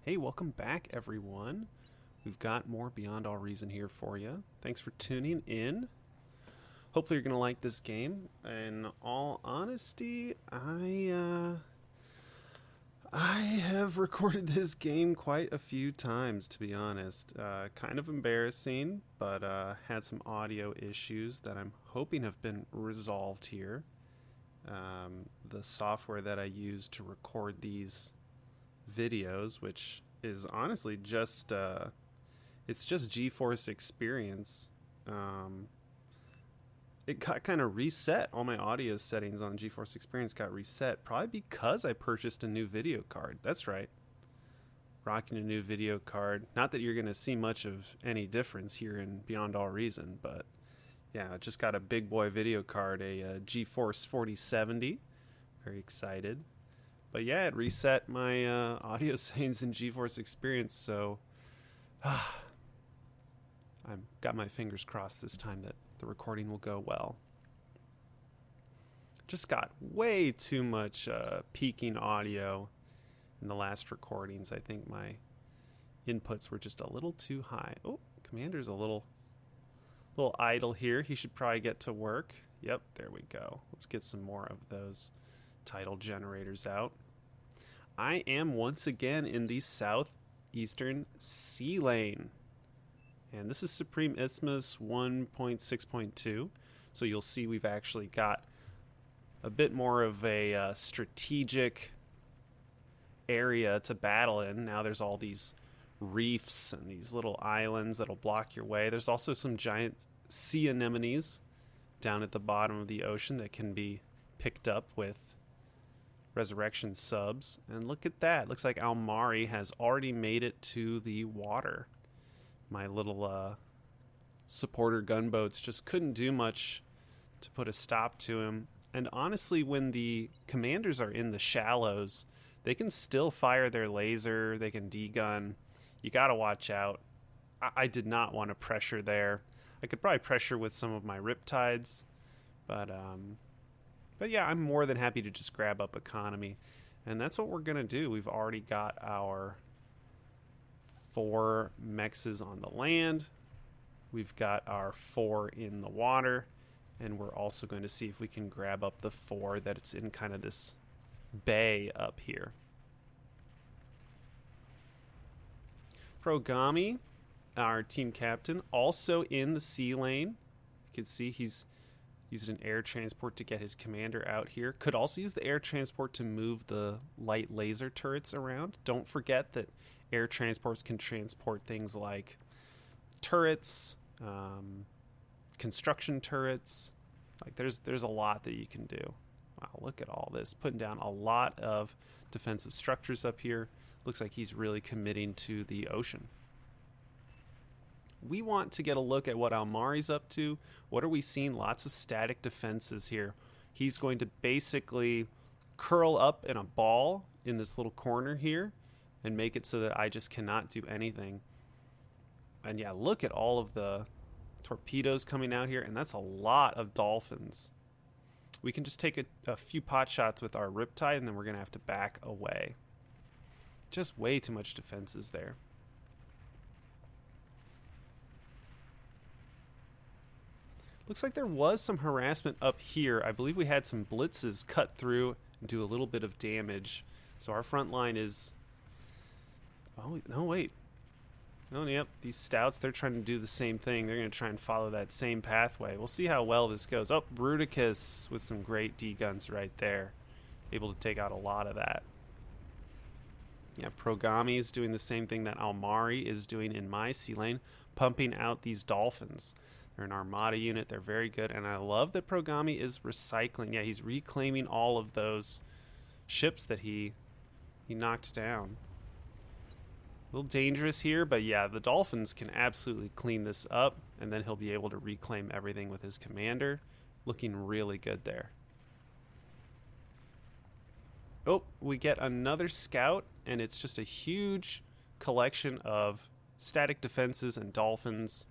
Hey, welcome back, everyone. We've got more Beyond All Reason here for you. Thanks for tuning in. Hopefully, you're going to like this game. In all honesty, I have recorded this game quite a few times, to be honest. Kind of embarrassing, but had some audio issues that I'm hoping have been resolved here. The software that I use to record these videos, which is honestly just it's just GeForce Experience. Um, it got kind of reset. All my audio settings on GeForce Experience got reset, probably because I purchased a new video card. That's right, rocking a new video card. Not that you're going to see much of any difference here in Beyond All Reason, but yeah, I just got a big boy video card, a GeForce 4070. Very excited. But yeah, it reset my audio settings in GeForce Experience, so I've got my fingers crossed this time that the recording will go well. Just got way too much peaking audio in the last recordings. I think my inputs were just a little too high. Oh, Commander's a little idle here. He should probably get to work. Yep, there we go. Let's get some more of those title generators out. I am once again in the southeastern sea lane. And this is Supreme Isthmus 1.6.2. So you'll see we've actually got a bit more of a strategic area to battle in. Now there's all these reefs and these little islands that'll block your way. There's also some giant sea anemones down at the bottom of the ocean that can be picked up with resurrection subs. And look at that. Looks like Almari has already made it to the water. My little supporter gunboats just couldn't do much to put a stop to him. And honestly, when the commanders are in the shallows, they can still fire their laser. They can degun. You gotta watch out. I did not want to pressure there. I could probably pressure with some of my riptides, but yeah, I'm more than happy to just grab up economy. And that's what we're going to do. We've already got our 4 mexes on the land. We've got our 4 in the water. And we're also going to see if we can grab up the 4 that's in kind of this bay up here. Progami, our team captain, also in the sea lane. You can see he's used an air transport to get his commander out here. Could also use the air transport to move the light laser turrets around. Don't forget that air transports can transport things like turrets, construction turrets. Like there's a lot that you can do. Wow, look at all this. Putting down a lot of defensive structures up here. Looks like he's really committing to the ocean. We want to get a look at what Almari's up to. What are we seeing? Lots of static defenses here. He's going to basically curl up in a ball in this little corner here and make it so that I just cannot do anything. And yeah, look at all of the torpedoes coming out here, and that's a lot of dolphins. We can just take a few pot shots with our riptide, and then we're going to have to back away. Just way too much defenses there. Looks like there was some harassment up here. I believe we had some blitzes cut through and do a little bit of damage. So our front line is... Oh, no, wait. Oh, yep. These stouts, they're trying to do the same thing. They're going to try and follow that same pathway. We'll see how well this goes. Oh, Bruticus with some great D-guns right there. Able to take out a lot of that. Yeah, Progami is doing the same thing that Almari is doing in my sea lane, pumping out these dolphins. They're an armada unit. They're very good. And I love that Progami is recycling. Yeah, he's reclaiming all of those ships that he knocked down. A little dangerous here, but yeah, the dolphins can absolutely clean this up, and then he'll be able to reclaim everything with his commander. Looking really good there. Oh, we get another scout, and it's just a huge collection of static defenses and dolphins.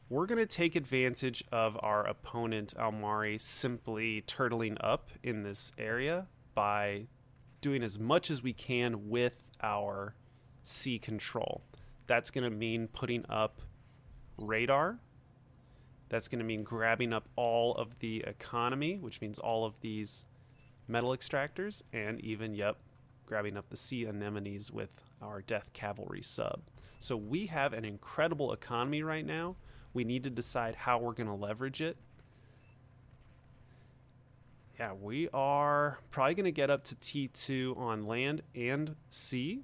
We're going to take advantage of our opponent, Almari, simply turtling up in this area by doing as much as we can with our sea control. That's going to mean putting up radar. That's going to mean grabbing up all of the economy, which means all of these metal extractors, and even, grabbing up the sea anemones with our Death Cavalry sub. So we have an incredible economy right now. We need to decide how we're going to leverage it. Yeah, we are probably going to get up to T2 on land and sea.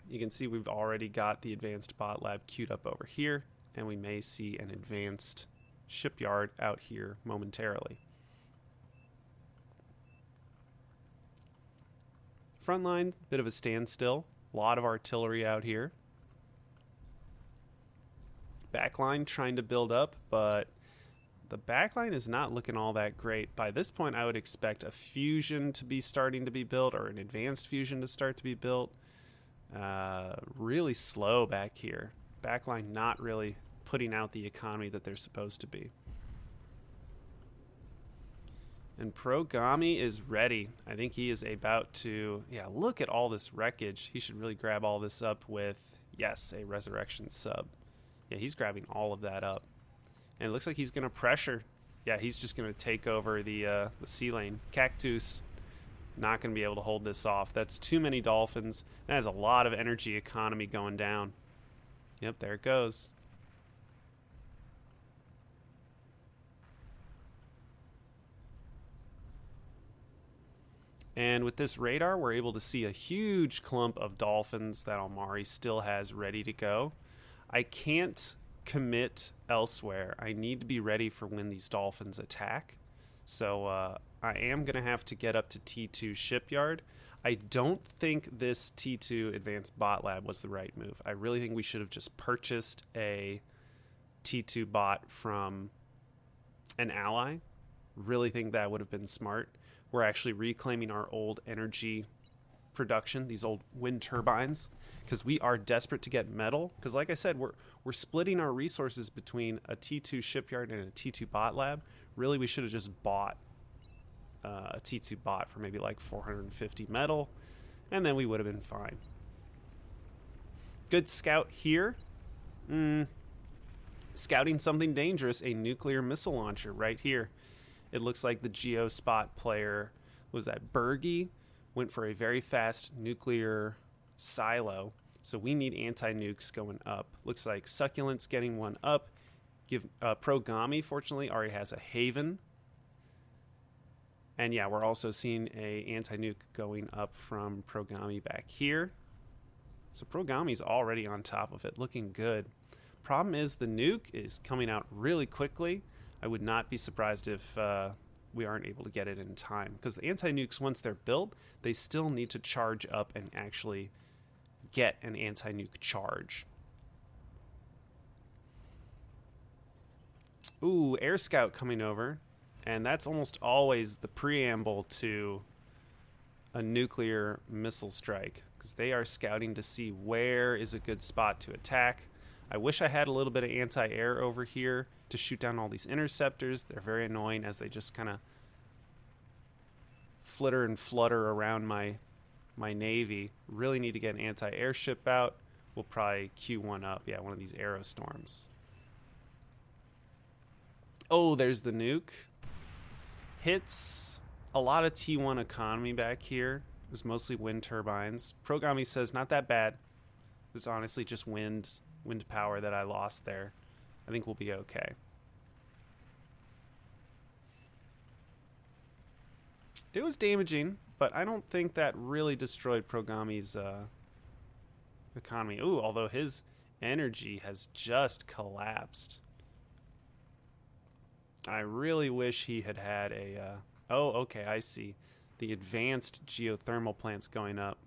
You can see we've already got the advanced bot lab queued up over here, and we may see an advanced shipyard out here momentarily. Front line, bit of a standstill. A lot of artillery out here. Backline trying to build up, but the backline is not looking all that great. By this point, I would expect a fusion to be starting to be built, or an advanced fusion to start to be built. Really slow back here. Backline not really putting out the economy that they're supposed to be. And Progami is ready. I think he is about to... Yeah, look at all this wreckage. He should really grab all this up with, yes, a resurrection sub. Yeah, he's grabbing all of that up. And it looks like he's going to pressure. Yeah, he's just going to take over the sea lane. Cactus not going to be able to hold this off. That's too many dolphins. That has a lot of energy economy going down. Yep, there it goes. And with this radar, we're able to see a huge clump of dolphins that Almari still has ready to go. I can't commit elsewhere. I need to be ready for when these dolphins attack. So I am going to have to get up to T2 shipyard. I don't think this T2 advanced bot lab was the right move. I really think we should have just purchased a T2 bot from an ally. Really think that would have been smart. We're actually reclaiming our old energy production, these old wind turbines, because we are desperate to get metal. Because like I said, we're splitting our resources between a T2 shipyard and a T2 bot lab. Really, we should have just bought a T2 bot for maybe like 450 metal, and then we would have been fine. Good scout here. Scouting something dangerous, a nuclear missile launcher right here. It looks like the Geospot player, was that Bergie, went for a very fast nuclear silo. So we need anti-nukes going up. Looks like Succulent's getting one up. Progami, fortunately, already has a Haven. And yeah, we're also seeing a anti-nuke going up from Progami back here. So Progami's already on top of it, looking good. Problem is the nuke is coming out really quickly. I would not be surprised if we aren't able to get it in time. Because the anti-nukes, once they're built, they still need to charge up and actually get an anti-nuke charge. Ooh, Air Scout coming over. And that's almost always the preamble to a nuclear missile strike. Because they are scouting to see where is a good spot to attack. I wish I had a little bit of anti-air over here to shoot down all these interceptors. They're very annoying as they just kind of flitter and flutter around my navy. Really need to get an anti-airship out. We'll probably queue one up. Yeah, one of these aerostorms. Oh, there's the nuke. Hits a lot of T1 economy back here. It was mostly wind turbines. Progami says not that bad. It was honestly just wind power that I lost there. I think we'll be okay. It was damaging, but I don't think that really destroyed Progami's economy. Ooh, although his energy has just collapsed. I really wish he had a... oh, okay, I see. The advanced geothermal plants going up.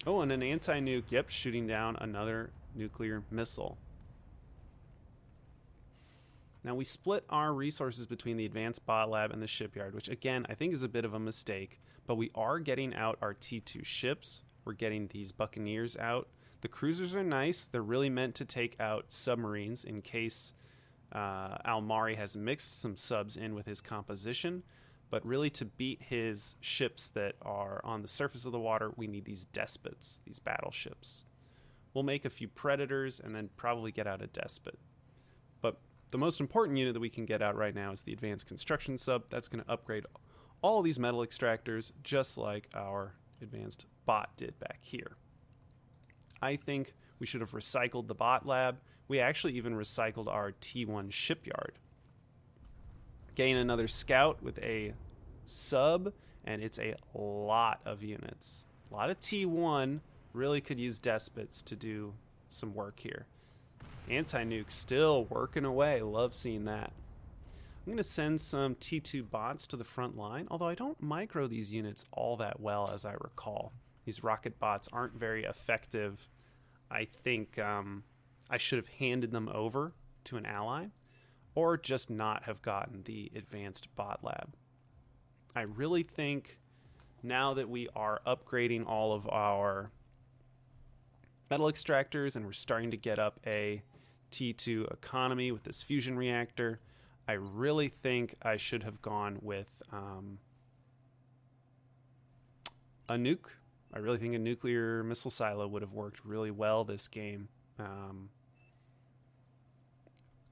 Oh, and an anti-nuke, yep, shooting down another nuclear missile. Now, we split our resources between the advanced bot lab and the shipyard, which, again, I think is a bit of a mistake. But we are getting out our T2 ships. We're getting these Buccaneers out. The cruisers are nice. They're really meant to take out submarines in case Almari has mixed some subs in with his composition. But really, to beat his ships that are on the surface of the water, we need these despots, these battleships. We'll make a few predators and then probably get out a despot. But the most important unit that we can get out right now is the advanced construction sub. That's going to upgrade all these metal extractors just like our advanced bot did back here. I think we should have recycled the bot lab. We actually even recycled our T1 shipyard. Gain another scout with a sub, and it's a lot of units. A lot of T1. Really could use despots to do some work here. Anti-nuke still working away. Love seeing that. I'm going to send some T2 bots to the front line, although I don't micro these units all that well, as I recall. These rocket bots aren't very effective. I think I should have handed them over to an ally, or just not have gotten the advanced bot lab. I really think now that we are upgrading all of our metal extractors and we're starting to get up a T2 economy with this fusion reactor, I really think I should have gone with a nuke. I really think a nuclear missile silo would have worked really well this game.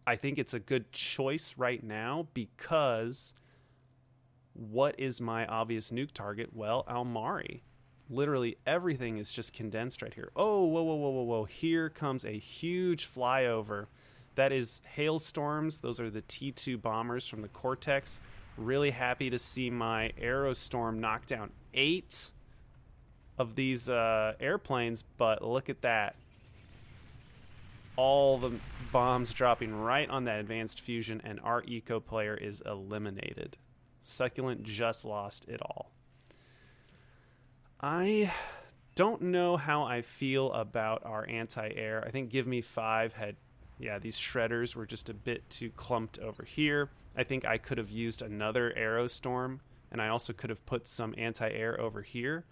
I think it's a good choice right now because what is my obvious nuke target? Well, Almari. Literally everything is just condensed right here. Oh, whoa, whoa, whoa, whoa, whoa. Here comes a huge flyover. That is hailstorms. Those are the T2 bombers from the Cortex. Really happy to see my Aerostorm knock down 8 of these airplanes, but look at that. All the bombs dropping right on that advanced fusion, and our eco player is eliminated. Succulent just lost it all. I don't know how I feel about our anti-air. I think Give Me 5 had, these shredders were just a bit too clumped over here. I think I could have used another Aerostorm, and I also could have put some anti-air over here.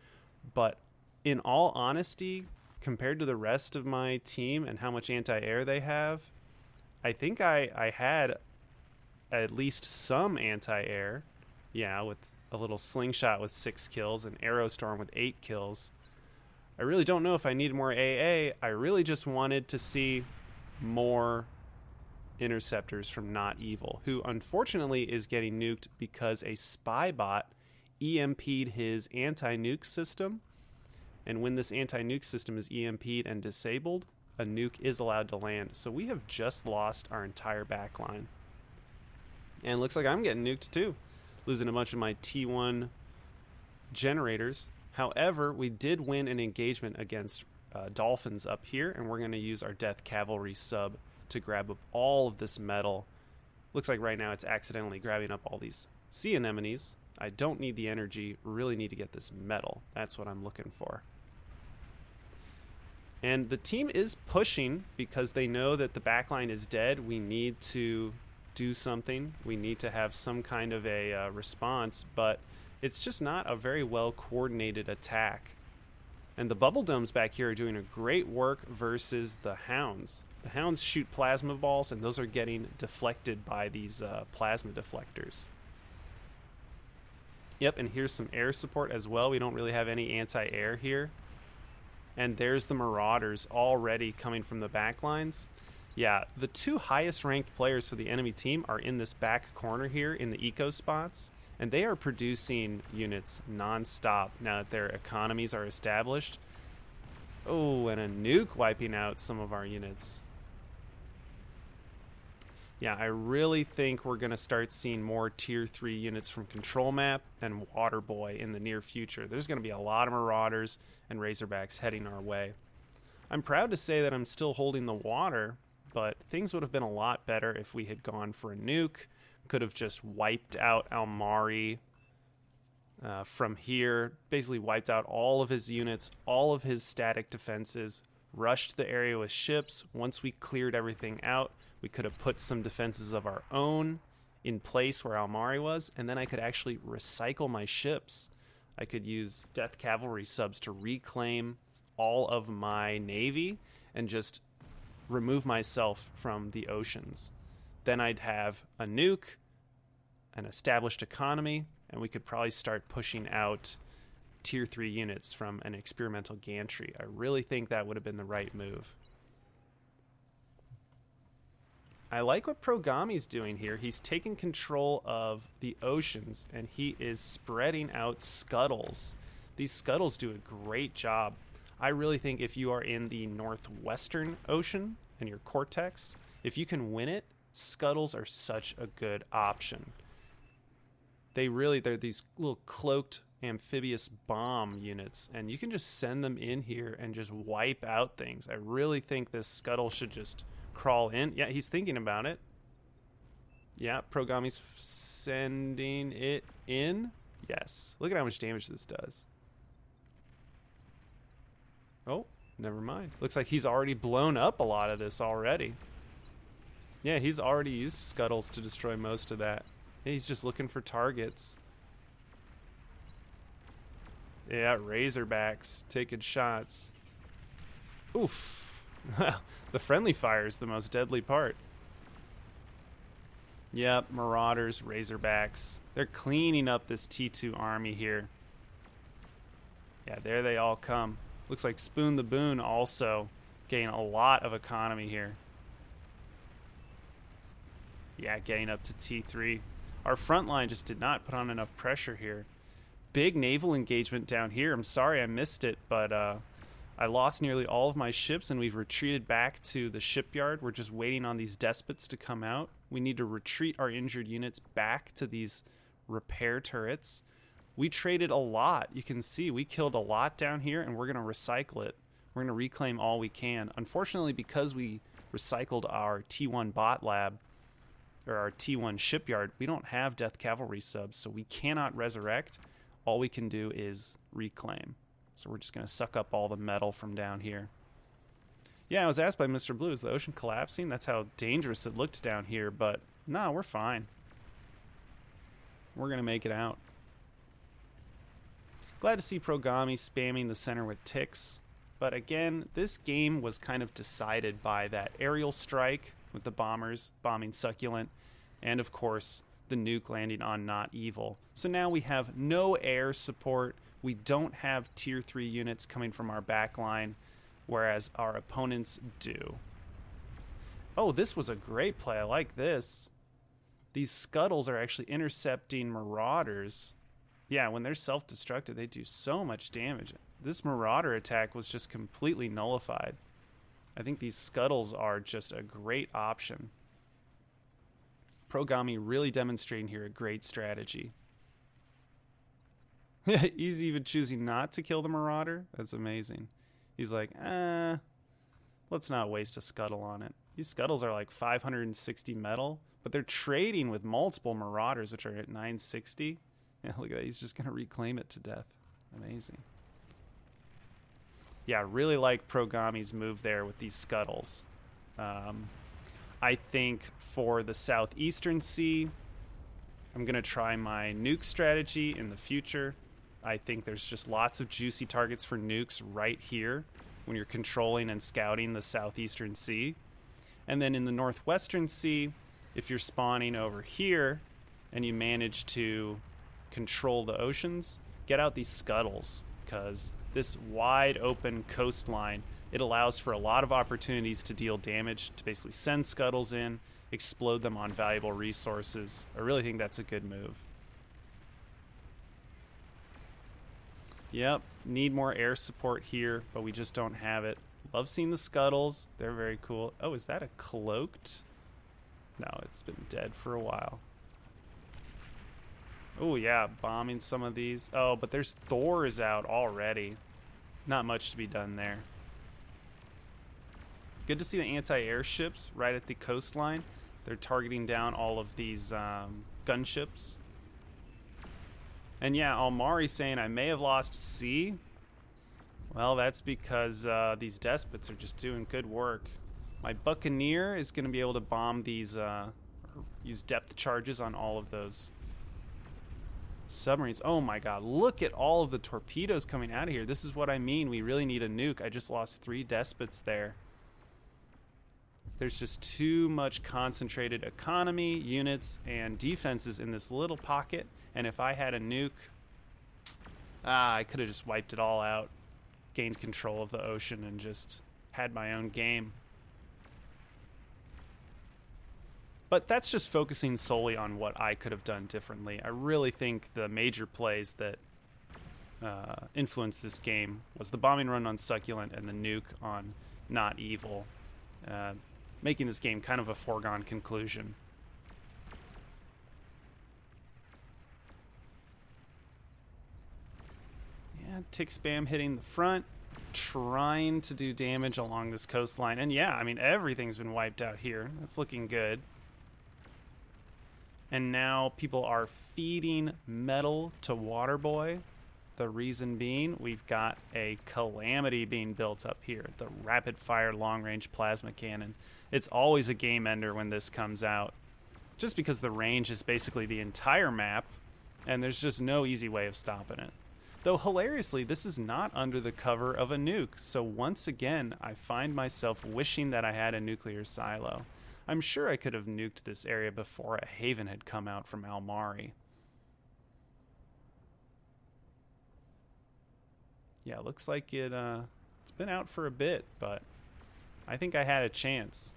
But in all honesty, compared to the rest of my team and how much anti-air they have, I think I had at least some anti-air. Yeah, with a little slingshot with 6 kills, and Aerostorm with 8 kills. I really don't know if I need more AA. I really just wanted to see more interceptors from Not Evil, who unfortunately is getting nuked because a spy bot EMP'd his anti-nuke system. And when this anti-nuke system is EMP'd and disabled, a nuke is allowed to land. So we have just lost our entire backline. And it looks like I'm getting nuked too, losing a bunch of my T1 generators. However, we did win an engagement against Dolphins up here, and we're going to use our Death Cavalry sub to grab up all of this metal. Looks like right now it's accidentally grabbing up all these sea anemones. I don't need the energy, really need to get this metal. That's what I'm looking for. And the team is pushing because they know that the backline is dead. We need to do something. We need to have some kind of a response, but it's just not a very well coordinated attack. And the bubble domes back here are doing a great work versus the hounds. The hounds shoot plasma balls, and those are getting deflected by these plasma deflectors. Yep, and here's some air support as well. We don't really have any anti-air here. And there's the Marauders already coming from the back lines. Yeah, the 2 highest ranked players for the enemy team are in this back corner here in the eco spots. And they are producing units non-stop now that their economies are established. Oh, and a nuke wiping out some of our units. Yeah, I really think we're going to start seeing more Tier 3 units from Control Map and Waterboy in the near future. There's going to be a lot of Marauders and Razorbacks heading our way. I'm proud to say that I'm still holding the water, but things would have been a lot better if we had gone for a nuke. Could have just wiped out Almari from here, basically wiped out all of his units, all of his static defenses, rushed the area with ships. Once we cleared everything out, we could have put some defenses of our own in place where Almari was, and then I could actually recycle my ships. I could use Death Cavalry subs to reclaim all of my navy and just remove myself from the oceans. Then I'd have a nuke, an established economy, and we could probably start pushing out tier 3 units from an experimental gantry. I really think that would have been the right move. I like what Progami's doing here. He's taking control of the oceans, and he is spreading out scuttles. These scuttles do a great job. I really think if you are in the northwestern ocean and your Cortex, if you can win it, scuttles are such a good option. They're these little cloaked amphibious bomb units, and you can just send them in here and just wipe out things. I really think this scuttle should just crawl in. Yeah, he's thinking about it. Yeah, Progami's sending it in. Yes. Look at how much damage this does. Oh, never mind. Looks like he's already blown up a lot of this already. Yeah, he's already used scuttles to destroy most of that. He's just looking for targets. Yeah, Razorbacks taking shots. Oof. The friendly fire is the most deadly part. Yep, Marauders, Razorbacks. They're cleaning up this T2 army here. Yeah, there they all come. Looks like Spoon the Boon also gain a lot of economy here. Yeah, getting up to T3. Our front line just did not put on enough pressure here. Big naval engagement down here. I'm sorry I missed it, but I lost nearly all of my ships, and we've retreated back to the shipyard. We're just waiting on these despots to come out. We need to retreat our injured units back to these repair turrets. We traded a lot. You can see we killed a lot down here, and we're going to recycle it. We're going to reclaim all we can. Unfortunately, because we recycled our T1 bot lab, or our T1 shipyard, we don't have Death Cavalry subs, so we cannot resurrect. All we can do is reclaim. So we're just going to suck up all the metal from down here. Yeah, I was asked by Mr. Blue, is the ocean collapsing? That's how dangerous it looked down here, but no, we're fine. We're going to make it out. Glad to see Progami spamming the center with ticks. But again, this game was kind of decided by that aerial strike with the bombers bombing Succulent, and of course, the nuke landing on Not Evil. So now we have no air support. We don't have tier 3 units coming from our back line, whereas our opponents do. Oh, this was a great play. I like this. These scuttles are actually intercepting marauders. Yeah, when they're self-destructed, they do so much damage. This marauder attack was just completely nullified. I think these scuttles are just a great option. Progami really demonstrating here a great strategy. He's even choosing not to kill the marauder. That's amazing. He's like, let's not waste a scuttle on it. These scuttles are like 560 metal, but they're trading with multiple marauders, which are at 960. Yeah, look at that. He's just going to reclaim it to death. Amazing. Yeah, I really like Progami's move there with these scuttles. I think for the southeastern sea, I'm going to try my nuke strategy in the future. I think there's just lots of juicy targets for nukes right here when you're controlling and scouting the southeastern sea. And then in the northwestern sea, if you're spawning over here and you manage to control the oceans, get out these scuttles, because this wide open coastline, it allows for a lot of opportunities to deal damage, to basically send scuttles in, explode them on valuable resources. I really think that's a good move. Yep, need more air support here, but we just don't have it. Love seeing the scuttles. They're very cool. Oh, is that a cloaked? No, it's been dead for a while. Oh, yeah, bombing some of these. Oh, but there's Thors out already. Not much to be done there. Good to see the anti-airships right at the coastline. They're targeting down all of these gunships. And yeah, Almari saying I may have lost C. Well, that's because these despots are just doing good work. My Buccaneer is going to be able to bomb these, use depth charges on all of those submarines. Oh my god, look at all of the torpedoes coming out of here. This is what I mean. We really need a nuke. I just lost 3 despots there. There's just too much concentrated economy, units, and defenses in this little pocket, And if I had a nuke, I could have just wiped it all out, gained control of the ocean, and just had my own game. But that's just focusing solely on what I could have done differently. I really think the major plays that influenced this game was the bombing run on Succulent and the nuke on Not Evil, making this game kind of a foregone conclusion. Yeah, tick spam hitting the front, trying to do damage along this coastline. And yeah, I mean, everything's been wiped out here. That's looking good. And now people are feeding metal to Waterboy. The reason being, we've got a calamity being built up here. The rapid-fire long-range plasma cannon. It's always a game ender when this comes out, just because the range is basically the entire map, and there's just no easy way of stopping it. Though, hilariously, this is not under the cover of a nuke, so once again, I find myself wishing that I had a nuclear silo. I'm sure I could have nuked this area before a Haven had come out from Almari. Yeah, looks like it's been out for a bit, but I think I had a chance.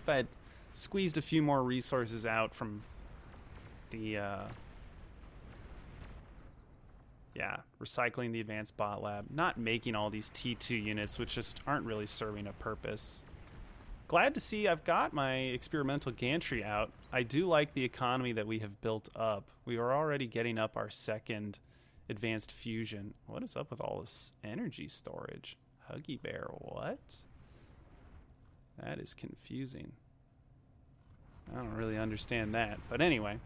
If I had squeezed a few more resources out from the recycling the advanced bot lab, not making all these T2 units, which just aren't really serving a purpose. Glad to see I've got my experimental gantry out. I do like the economy that we have built up. We are already getting up our second advanced fusion. What is up with all this energy storage? Huggy Bear, what? That is confusing. I don't really understand that, but anyway.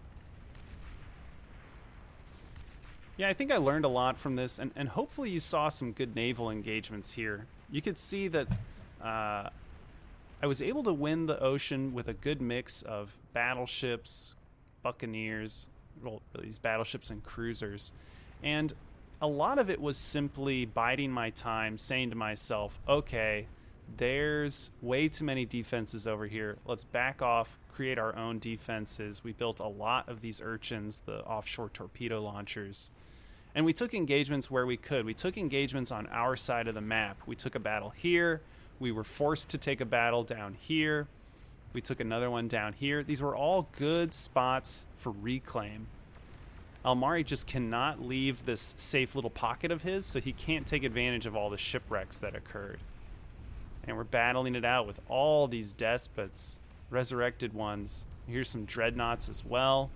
Yeah, I think I learned a lot from this, and hopefully you saw some good naval engagements here. You could see that I was able to win the ocean with a good mix of battleships, buccaneers, well, these battleships and cruisers. And a lot of it was simply biding my time, saying to myself, okay, there's way too many defenses over here. Let's back off, create our own defenses. We built a lot of these urchins, the offshore torpedo launchers. And we took engagements where we could. We took engagements on our side of the map. We took a battle here. We were forced to take a battle down here. We took another one down here. These were all good spots for reclaim. Almari just cannot leave this safe little pocket of his, so he can't take advantage of all the shipwrecks that occurred. And we're battling it out with all these despots, resurrected ones. Here's some dreadnoughts as well.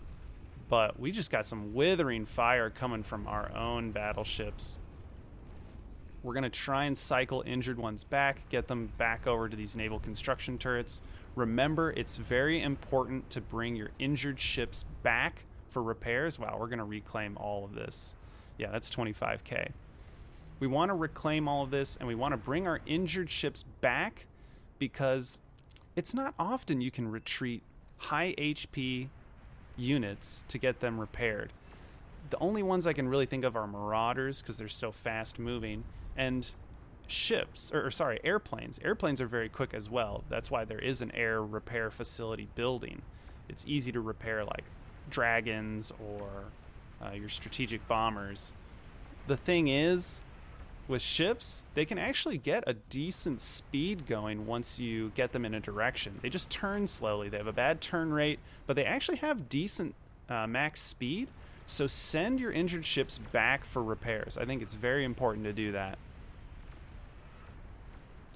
But we just got some withering fire coming from our own battleships. We're going to try and cycle injured ones back, get them back over to these naval construction turrets. Remember, it's very important to bring your injured ships back for repairs. Wow, we're going to reclaim all of this. Yeah, that's 25k. We want to reclaim all of this, and we want to bring our injured ships back because it's not often you can retreat high HP units to get them repaired. The only ones I can really think of are marauders because they're so fast moving, and airplanes. Airplanes are very quick as well. That's why there is an air repair facility building. It's easy to repair like dragons or your strategic bombers. The thing is, with ships, they can actually get a decent speed going once you get them in a direction. They just turn slowly. They have a bad turn rate, but they actually have decent max speed. So send your injured ships back for repairs. I think it's very important to do that.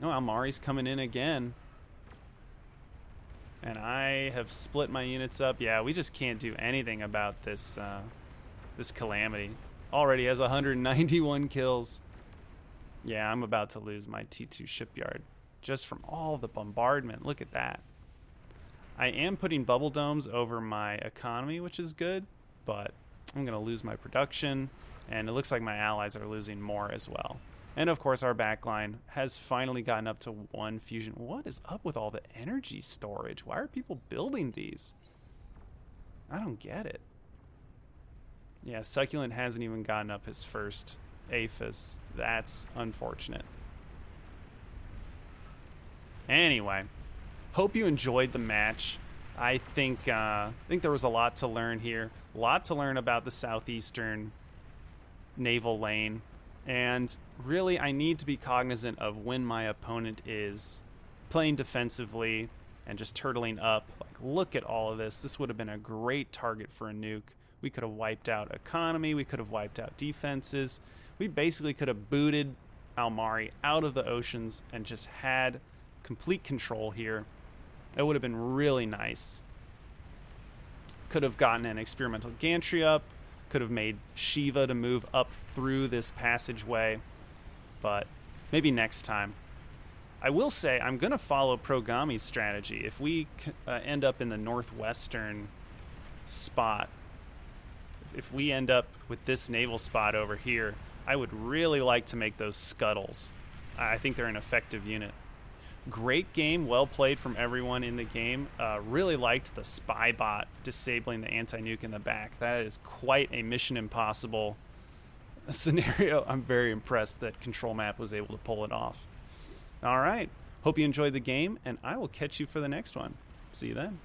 Oh, Almari's coming in again. And I have split my units up. Yeah, we just can't do anything about this this calamity. Already has 191 kills. Yeah, I'm about to lose my T2 shipyard just from all the bombardment. Look at that. I am putting bubble domes over my economy, which is good, but I'm going to lose my production, and it looks like my allies are losing more as well. And of course, our backline has finally gotten up to 1 fusion. What is up with all the energy storage? Why are people building these? I don't get it. Yeah, Succulent hasn't even gotten up his first APHIS. That's unfortunate. Anyway, hope you enjoyed the match. I think there was a lot to learn here. A lot to learn about the southeastern naval lane. And really, I need to be cognizant of when my opponent is playing defensively and just turtling up. Like, look at all of this. This would have been a great target for a nuke. We could have wiped out economy. We could have wiped out defenses. We basically could have booted Almari out of the oceans and just had complete control here. That would have been really nice. Could have gotten an experimental gantry up. Could have made Shiva to move up through this passageway. But maybe next time. I will say I'm going to follow Progami's strategy. If we end up in the northwestern spot, if we end up with this naval spot over here, I would really like to make those scuttles. I think they're an effective unit. Great game, well played from everyone in the game. Really liked the spy bot disabling the anti-nuke in the back. That is quite a Mission Impossible scenario. I'm very impressed that Control Map was able to pull it off. All right. Hope you enjoyed the game, and I will catch you for the next one. See you then.